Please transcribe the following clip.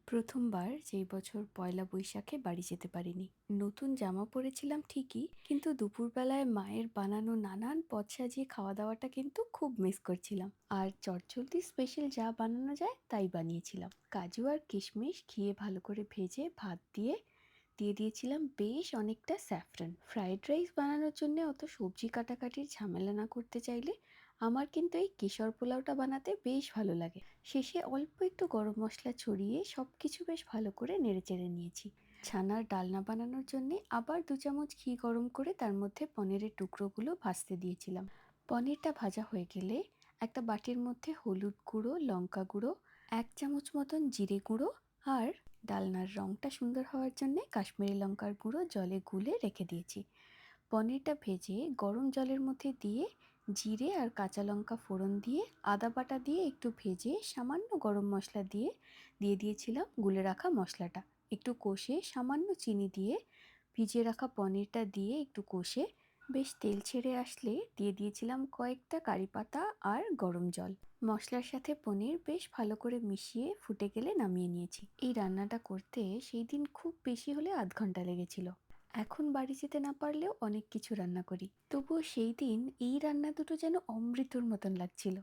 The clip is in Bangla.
প্রথমবার যেই বছর পয়লা বৈশাখে বাড়ি যেতে পারিনি। নতুন জামা পরেছিলাম ঠিকই, কিন্তু দুপুরবেলায় মায়ের বানানো নানান পদ সাজিয়ে খাওয়া দাওয়াটা কিন্তু খুব মিস করছিলাম। আর চটজলদি স্পেশাল যা বানানো যায় তাই বানিয়েছিলাম। কাজু আর কিশমিশ ঘিয়ে ভালো করে ভেজে ভাত দিয়ে দিয়ে দিয়েছিলাম বেশ অনেকটা স্যাফরন। ফ্রাইড রাইস বানানোর জন্য অত সবজি কাটাকাটির ঝামেলা না করতে চাইলে আমার কিন্তু এই কেশর পোলাওটা বানাতে বেশ ভালো লাগে। শেষে অল্প একটু গরম মশলা ছড়িয়ে সব কিছু বেশ ভালো করে নেড়েচেড়ে নিয়েছি। ছানার ডালনা বানানোর জন্য আবার 2 চামচ ঘি গরম করে তার মধ্যে পনিরের টুকরোগুলো ভাজতে দিয়েছিলাম। পনিরটা ভাজা হয়ে গেলে একটা বাটির মধ্যে হলুদ গুঁড়ো, লঙ্কা গুঁড়ো, 1 চামচ মতন জিরে গুঁড়ো আর ডালনার রঙটা সুন্দর হওয়ার জন্যে কাশ্মীরি লঙ্কার গুঁড়ো জলে গুলে রেখে দিয়েছি। পনিরটা ভেজে গরম জলের মধ্যে দিয়ে জিরে আর কাঁচা লঙ্কা ফোড়ন দিয়ে আদা বাটা দিয়ে একটু ভেজে সামান্য গরম মশলা দিয়ে দিয়ে দিয়েছিলাম গুলে রাখা মশলাটা। একটু কষে সামান্য চিনি দিয়ে ভিজিয়ে রাখা পনিরটা দিয়ে একটু কষে বেশ তেল ছেড়ে আসলে দিয়ে দিয়েছিলাম কয়েকটা কারি পাতা আর গরম জল। মশলার সাথে পনির বেশ ভালো করে মিশিয়ে ফুটে গেলে নামিয়ে নিয়েছি। এই রান্নাটা করতে সেই দিন খুব বেশি হলে আধ ঘন্টা লেগেছিল। এখন বাড়ি যেতে না পারলেও অনেক কিছু রান্না করি, তবুও সেই দিন এই রান্না দুটো যেন অমৃতর মতন লাগছিল।